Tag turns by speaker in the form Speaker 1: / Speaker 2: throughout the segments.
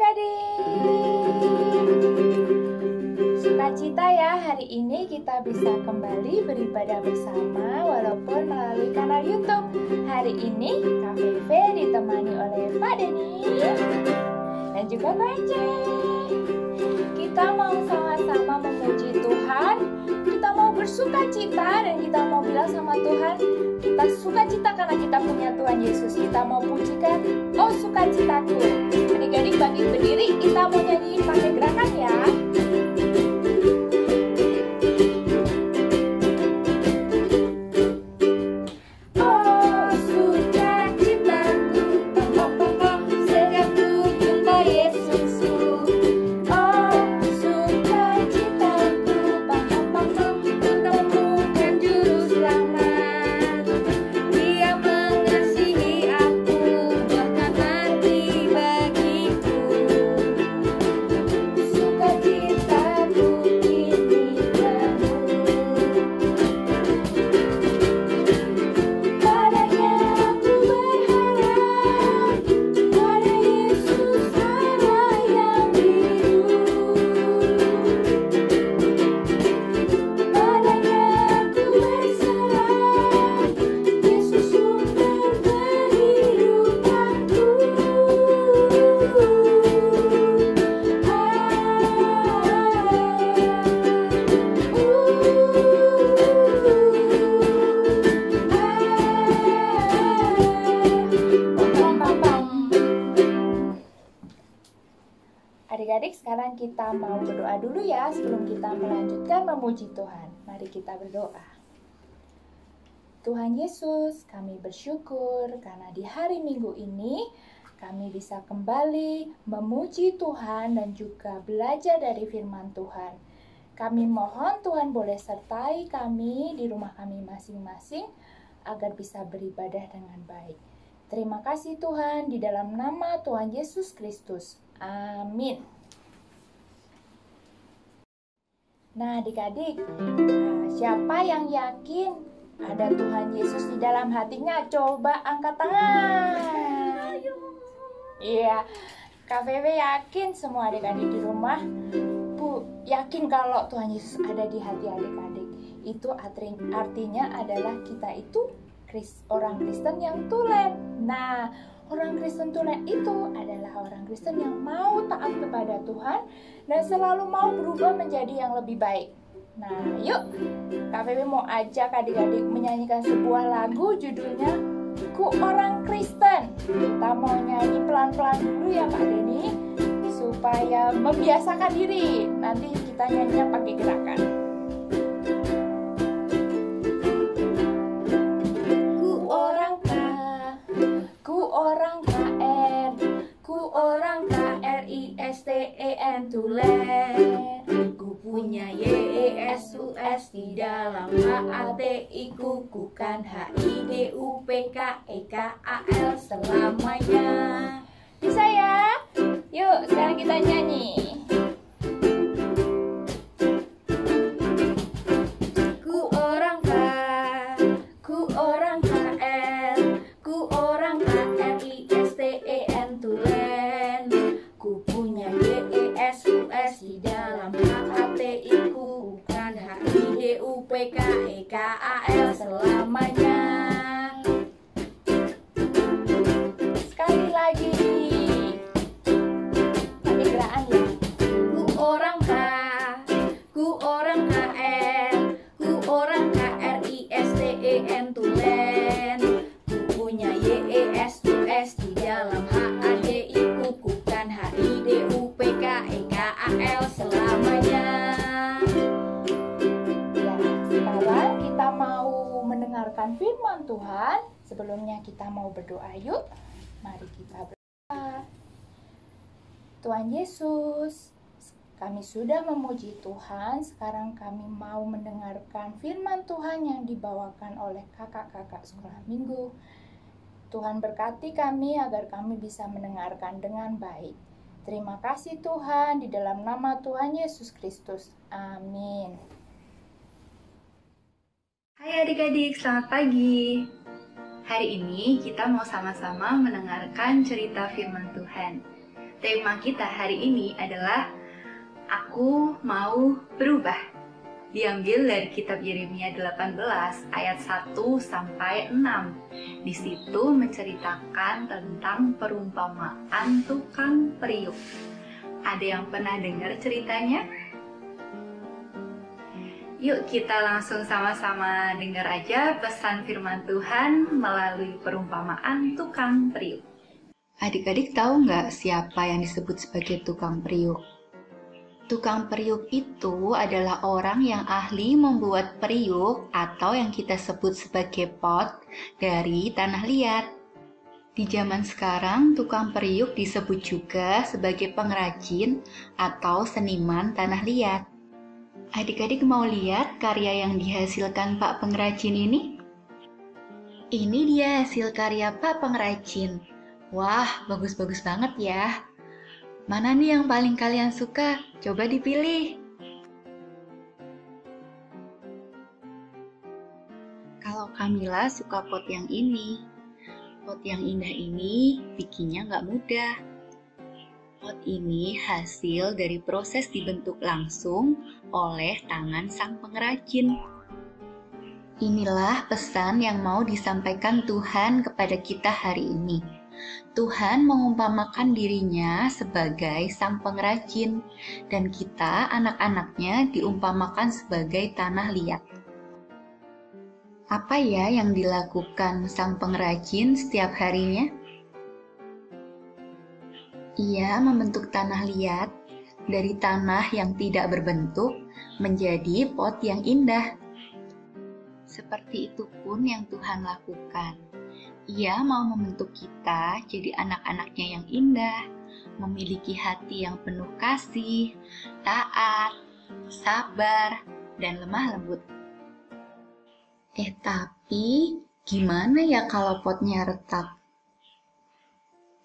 Speaker 1: adik-adik. Sukacita ya, hari ini kita bisa kembali beribadah bersama walaupun melalui kanal YouTube. Hari ini Kak Feve ditemani oleh Pak Denny dan juga Kak Ece. Kita mau sama-sama memuji Tuhan, kita mau bersukacita dan kita mau bilang sama Tuhan, kita sukacita karena kita punya Tuhan Yesus. Kita mau pujikan, oh sukacitaku. Adik-adik bangkit berdiri, kita mau nyanyi pakai gerakan ya. Adik-adik, sekarang kita mau berdoa dulu ya sebelum kita melanjutkan memuji Tuhan. Mari kita berdoa. Tuhan Yesus, kami bersyukur karena di hari Minggu ini kami bisa kembali memuji Tuhan dan juga belajar dari firman Tuhan. Kami mohon Tuhan boleh sertai kami di rumah kami masing-masing agar bisa beribadah dengan baik. Terima kasih Tuhan, di dalam nama Tuhan Yesus Kristus. Amin. Nah adik-adik, siapa yang yakin ada Tuhan Yesus di dalam hatinya? Coba angkat tangan. Iya, Kak Feve yakin semua adik-adik di rumah yakin kalau Tuhan Yesus ada di hati adik-adik. Itu artinya adalah kita itu orang Kristen yang tulen. Nah, orang Kristen tulen itu adalah orang Kristen yang mau taat kepada Tuhan dan selalu mau berubah menjadi yang lebih baik. Nah, yuk Kak Feve mau ajak adik-adik menyanyikan sebuah lagu judulnya Ku Orang Kristen. Kita mau nyanyi pelan-pelan dulu ya Pak Denny supaya membiasakan diri. Nanti kita nyanyinya pakai gerakan.
Speaker 2: Tulen, ku punya YESUS di dalam HATI ku, bukan HIDUPKEKAL selamanya.
Speaker 1: Bisa ya? Yuk sekarang kita nyanyi.
Speaker 2: Ku orang K, ku orang KL, ku orang KRISTEN tulen, ku punya YESUS di dalam HATI ku, bukan HIDUPKEKAL selamanya.
Speaker 1: Sekali lagi. Pakai gerakan ya.
Speaker 2: Ku orang K, ku orang KL, ku orang KRISTEN tulen, ku punya YESUS di dalam HATI ku, bukan HIDUPKEKAL selamanya.
Speaker 1: Ya, sekarang kita mau mendengarkan firman Tuhan. Sebelumnya kita mau berdoa yuk. Mari kita berdoa. Tuhan Yesus, kami sudah memuji Tuhan. Sekarang kami mau mendengarkan firman Tuhan yang dibawakan oleh kakak-kakak sekolah minggu. Tuhan berkati kami agar kami bisa mendengarkan dengan baik. Terima kasih Tuhan, di dalam nama Tuhan Yesus Kristus. Amin.
Speaker 3: Hai adik-adik, selamat pagi. Hari ini kita mau sama-sama mendengarkan cerita firman Tuhan. Tema kita hari ini adalah Aku Mau Berubah. Diambil dari kitab Yeremia 18 ayat 1 sampai 6. Di situ menceritakan tentang perumpamaan tukang periuk. Ada yang pernah dengar ceritanya? Yuk kita langsung sama-sama dengar aja pesan firman Tuhan melalui perumpamaan tukang periuk.
Speaker 4: Adik-adik tahu nggak siapa yang disebut sebagai tukang periuk? Tukang periuk itu adalah orang yang ahli membuat periuk atau yang kita sebut sebagai pot dari tanah liat. Di zaman sekarang, tukang periuk disebut juga sebagai pengrajin atau seniman tanah liat. Adik-adik mau lihat karya yang dihasilkan Pak Pengrajin ini? Ini dia hasil karya Pak Pengrajin. Wah, bagus-bagus banget ya. Mana nih yang paling kalian suka? Coba dipilih. Kalau Kamila suka pot yang ini. Pot yang indah ini bikinnya nggak mudah. Pot ini hasil dari proses dibentuk langsung oleh tangan sang pengrajin. Inilah pesan yang mau disampaikan Tuhan kepada kita hari ini. Tuhan mengumpamakan dirinya sebagai sang pengrajin, dan kita anak-anaknya diumpamakan sebagai tanah liat. Apa ya yang dilakukan sang pengrajin setiap harinya? Ia membentuk tanah liat dari tanah yang tidak berbentuk menjadi pot yang indah. Seperti itu pun yang Tuhan lakukan. Ia mau membentuk kita jadi anak-anaknya yang indah, memiliki hati yang penuh kasih, taat, sabar, dan lemah lembut. Tapi gimana ya kalau potnya retak?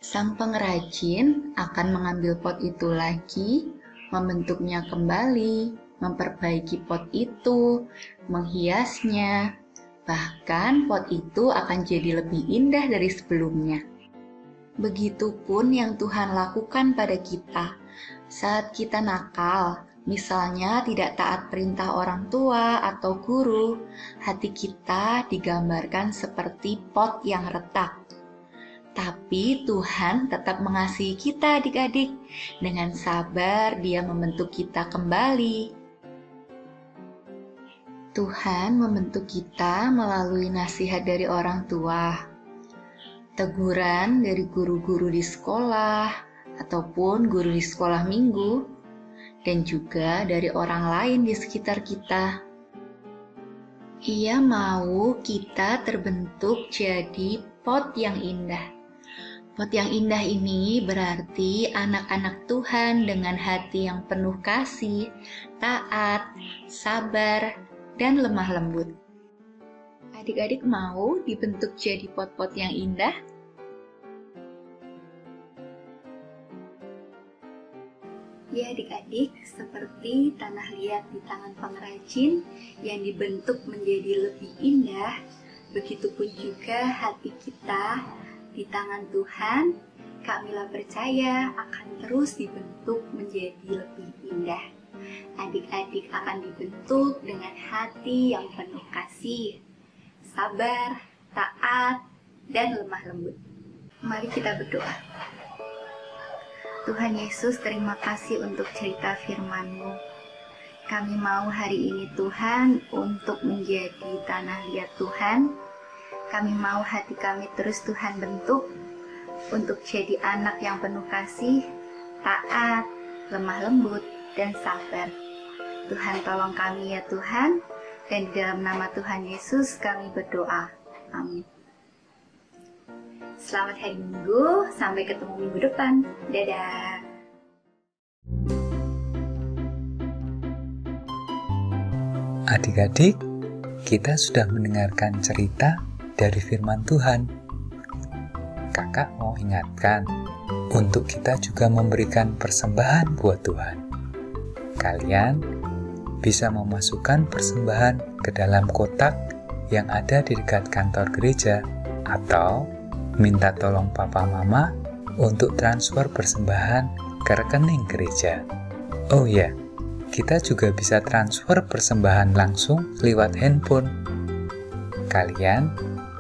Speaker 4: Sang pengrajin akan mengambil pot itu lagi, membentuknya kembali, memperbaiki pot itu, menghiasnya. Bahkan pot itu akan jadi lebih indah dari sebelumnya. Begitupun yang Tuhan lakukan pada kita. Saat kita nakal, misalnya tidak taat perintah orang tua atau guru, hati kita digambarkan seperti pot yang retak. Tapi Tuhan tetap mengasihi kita adik-adik. Dengan sabar Dia membentuk kita kembali. Tuhan membentuk kita melalui nasihat dari orang tua, teguran dari guru-guru di sekolah, ataupun guru di sekolah minggu, dan juga dari orang lain di sekitar kita. Ia mau kita terbentuk jadi pot yang indah. Pot yang indah ini berarti anak-anak Tuhan dengan hati yang penuh kasih, taat, sabar, dan lemah lembut. Adik-adik mau dibentuk jadi pot-pot yang indah?
Speaker 3: Ya adik-adik, seperti tanah liat di tangan pengrajin yang dibentuk menjadi lebih indah, begitupun juga hati kita di tangan Tuhan, Kamila percaya akan terus dibentuk menjadi lebih indah. Adik-adik akan dibentuk dengan hati yang penuh kasih, sabar, taat, dan lemah lembut. Mari kita berdoa. Tuhan Yesus, terima kasih untuk cerita firman-Mu. Kami mau hari ini Tuhan untuk menjadi tanah liat Tuhan. Kami mau hati kami terus Tuhan bentuk untuk jadi anak yang penuh kasih, taat, lemah lembut, dan sabar. Tuhan tolong kami ya Tuhan, dan di dalam nama Tuhan Yesus kami berdoa. Amin. Selamat hari Minggu, sampai ketemu minggu depan. Dadah.
Speaker 5: Adik-adik, kita sudah mendengarkan cerita dari firman Tuhan. Kakak mau ingatkan untuk kita juga memberikan persembahan buat Tuhan. Kalian bisa memasukkan persembahan ke dalam kotak yang ada di dekat kantor gereja, atau minta tolong papa mama untuk transfer persembahan ke rekening gereja. Oh ya, kita juga bisa transfer persembahan langsung lewat handphone. Kalian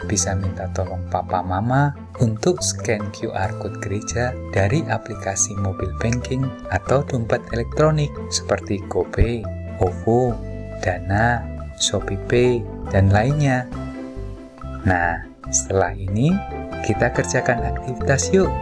Speaker 5: bisa minta tolong papa mama untuk scan QR code gereja dari aplikasi mobil banking atau dompet elektronik seperti GoPay, OVO, Dana, ShopeePay, dan lainnya. Nah, setelah ini kita kerjakan aktivitas yuk.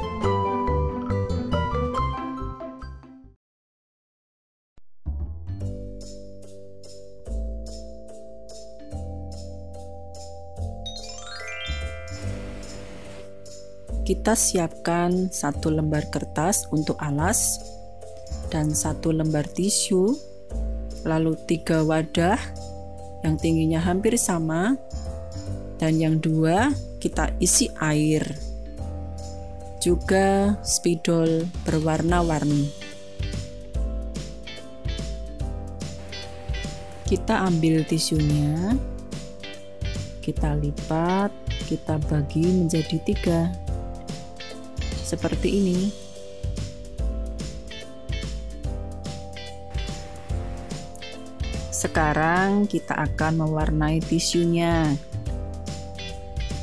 Speaker 6: Kita siapkan 1 lembar kertas untuk alas dan 1 lembar tisu, lalu 3 wadah yang tingginya hampir sama, dan yang 2 kita isi air. Juga spidol berwarna-warni. Kita ambil tisunya, kita lipat, kita bagi menjadi 3. Seperti ini. Sekarang kita akan mewarnai tisunya.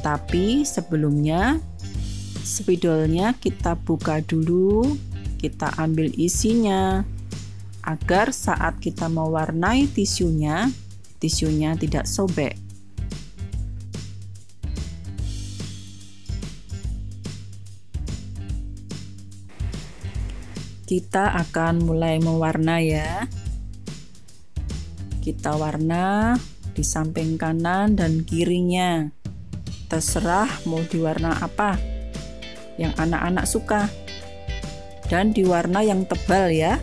Speaker 6: Tapi sebelumnya, spidolnya kita buka dulu, kita ambil isinya, agar saat kita mewarnai tisunya tidak sobek. Kita akan mulai mewarna ya. Kita warna di samping kanan dan kirinya. Terserah mau diwarna apa yang anak-anak suka. Dan diwarna yang tebal ya.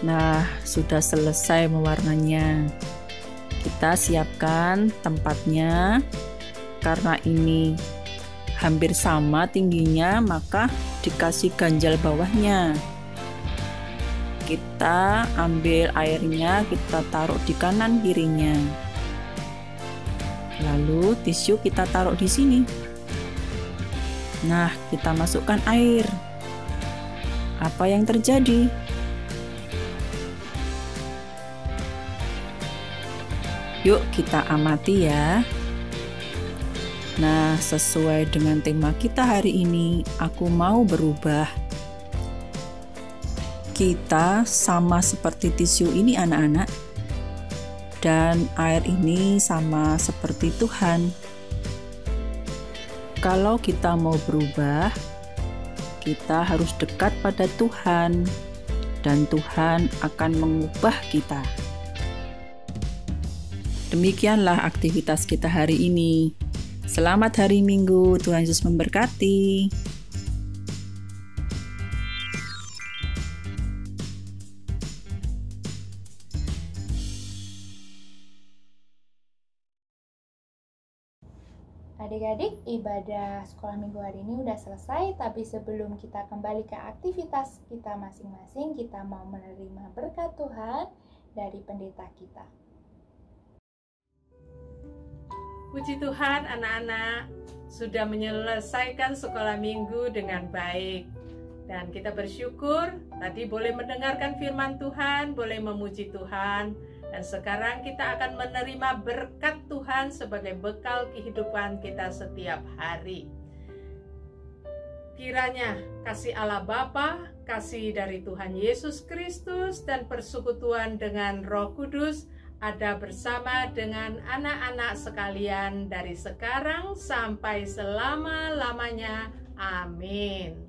Speaker 6: Nah, sudah selesai mewarnanya. Kita siapkan tempatnya. Karena ini hampir sama tingginya, maka dikasih ganjal bawahnya. Kita ambil airnya, kita taruh di kanan kirinya. Lalu tisu kita taruh di sini. Nah, kita masukkan air. Apa yang terjadi? Yuk kita amati ya. Nah, sesuai dengan tema kita hari ini, aku mau berubah. Kita sama seperti tisu ini anak-anak. Dan air ini sama seperti Tuhan. Kalau kita mau berubah, kita harus dekat pada Tuhan. Dan Tuhan akan mengubah kita. Demikianlah aktivitas kita hari ini. Selamat hari Minggu, Tuhan Yesus memberkati.
Speaker 1: Adik-adik, ibadah sekolah minggu hari ini udah selesai, tapi sebelum kita kembali ke aktivitas kita masing-masing, kita mau menerima berkat Tuhan dari pendeta kita.
Speaker 7: Puji Tuhan, anak-anak sudah menyelesaikan sekolah minggu dengan baik. Dan kita bersyukur tadi boleh mendengarkan firman Tuhan, boleh memuji Tuhan. Dan sekarang kita akan menerima berkat Tuhan sebagai bekal kehidupan kita setiap hari. Kiranya kasih Allah Bapa, kasih dari Tuhan Yesus Kristus, dan persekutuan dengan Roh Kudus ada bersama dengan anak-anak sekalian dari sekarang sampai selama-lamanya. Amin.